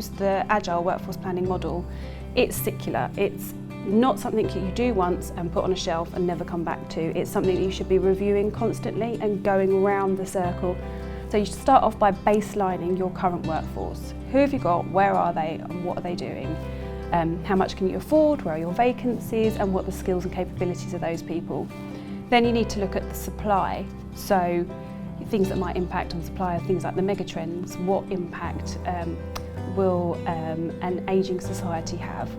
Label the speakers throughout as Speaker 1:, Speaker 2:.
Speaker 1: use the agile workforce planning model, it's circular. It's not something that you do once and put on a shelf and never come back to. It's something that you should be reviewing constantly and going around the circle. So you should start off by baselining your current workforce. Who have you got, where are they, and what are they doing? How much can you afford, where are your vacancies, and what are the skills and capabilities of those people? Then you need to look at the supply. So things that might impact on supply are things like the mega trends. What impact will an ageing society have?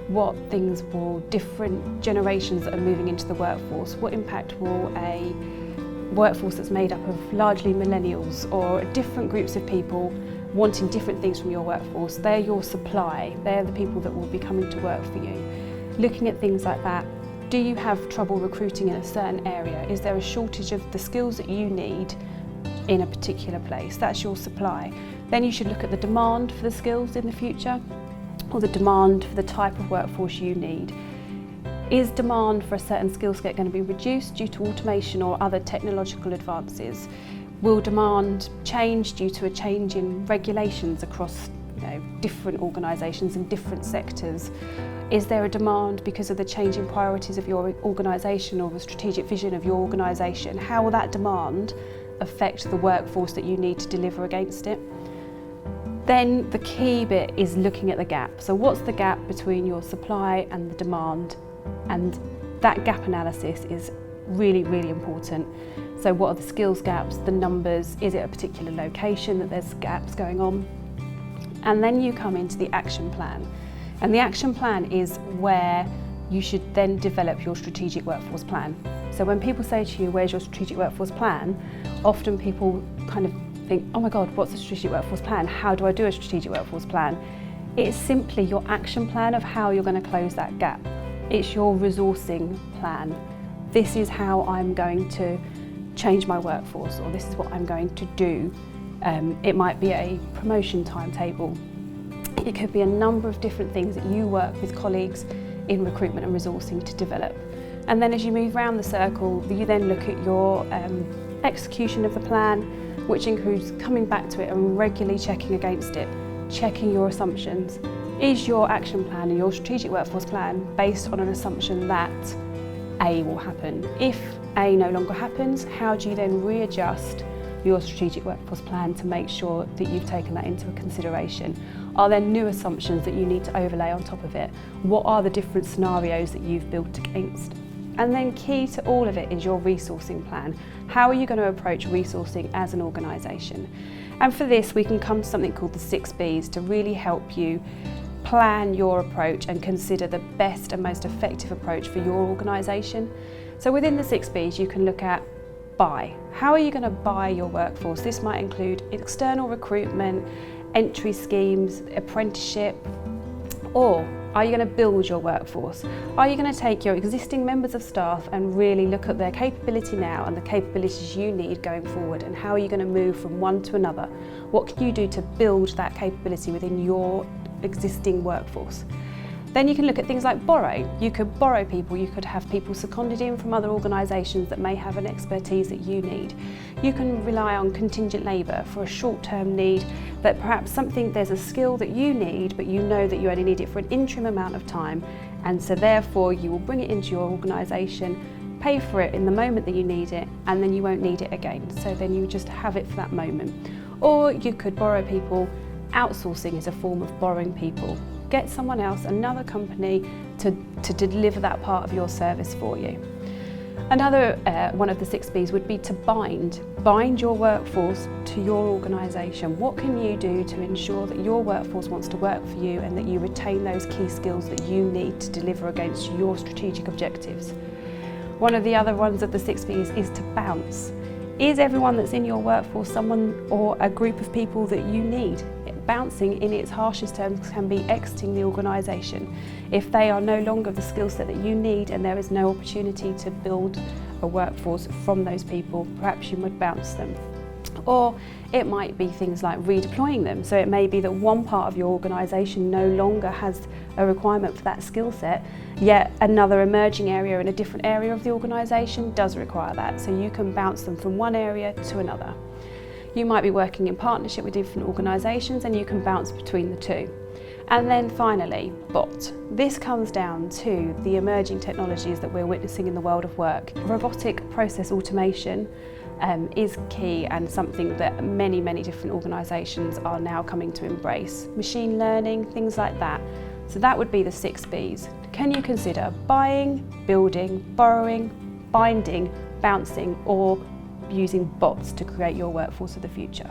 Speaker 1: What things will different generations that are moving into the workforce, what impact will a workforce that's made up of largely millennials or different groups of people wanting different things from your workforce? They're your supply, they're the people that will be coming to work for you. Looking at things like that, do you have trouble recruiting in a certain area? Is there a shortage of the skills that you need in a particular place? That's your supply. Then you should look at the demand for the skills in the future, or the demand for the type of workforce you need. Is demand for a certain skill set going to be reduced due to automation or other technological advances? Will demand change due to a change in regulations across different organisations and different sectors? Is there a demand because of the changing priorities of your organisation or the strategic vision of your organisation? How will that demand affect the workforce that you need to deliver against it? Then the key bit is looking at the gap. So what's the gap between your supply and the demand? And that gap analysis is really, really important. So what are the skills gaps, the numbers, is it a particular location that there's gaps going on? And then you come into the action plan. And the action plan is where you should then develop your strategic workforce plan. So when people say to you, where's your strategic workforce plan? Often people kind of think, oh my God, what's a strategic workforce plan? How do I do a strategic workforce plan? It's simply your action plan of how you're going to close that gap. It's your resourcing plan. This is how I'm going to change my workforce, or this is what I'm going to do. It might be a promotion timetable. It could be a number of different things that you work with colleagues in recruitment and resourcing to develop. And then as you move around the circle, you then look at your execution of the plan, which includes coming back to it and regularly checking against it, checking your assumptions. Is your action plan and your strategic workforce plan based on an assumption that A will happen? If A no longer happens, how do you then readjust your strategic workforce plan to make sure that you've taken that into consideration? Are there new assumptions that you need to overlay on top of it? What are the different scenarios that you've built against? And then key to all of it is your resourcing plan. How are you going to approach resourcing as an organisation? And for this, we can come to something called the 6 Bs to really help you plan your approach and consider the best and most effective approach for your organisation. So within the 6 Bs, you can look at buy. How are you going to buy your workforce? This might include external recruitment, entry schemes, apprenticeship, or are you going to build your workforce? Are you going to take your existing members of staff and really look at their capability now and the capabilities you need going forward, and how are you going to move from one to another? What can you do to build that capability within your existing workforce? Then you can look at things like borrow. You could borrow people, you could have people seconded in from other organisations that may have an expertise that you need. You can rely on contingent labour for a short-term need, that perhaps there's a skill that you need, but you know that you only need it for an interim amount of time, and so therefore you will bring it into your organisation, pay for it in the moment that you need it, and then you won't need it again. So then you just have it for that moment. Or you could borrow people. Outsourcing is a form of borrowing people. Get someone else, another company, to deliver that part of your service for you. Another one of the 6 Bs would be to bind. Bind your workforce to your organisation. What can you do to ensure that your workforce wants to work for you and that you retain those key skills that you need to deliver against your strategic objectives? One of the other ones of the 6 Bs is to bounce. Is everyone that's in your workforce someone or a group of people that you need? Bouncing in its harshest terms can be exiting the organisation. If they are no longer the skill set that you need and there is no opportunity to build a workforce from those people, perhaps you would bounce them. Or it might be things like redeploying them. So it may be that one part of your organisation no longer has a requirement for that skill set, yet another emerging area in a different area of the organisation does require that. So you can bounce them from one area to another. You might be working in partnership with different organisations and you can bounce between the two. And then finally, bot. This comes down to the emerging technologies that we're witnessing in the world of work. Robotic process automation is key and something that many different organisations are now coming to embrace. Machine learning, things like that. So that would be the 6 Bs. Can you consider buying, building, borrowing, binding, bouncing, or using bots to create your workforce of the future?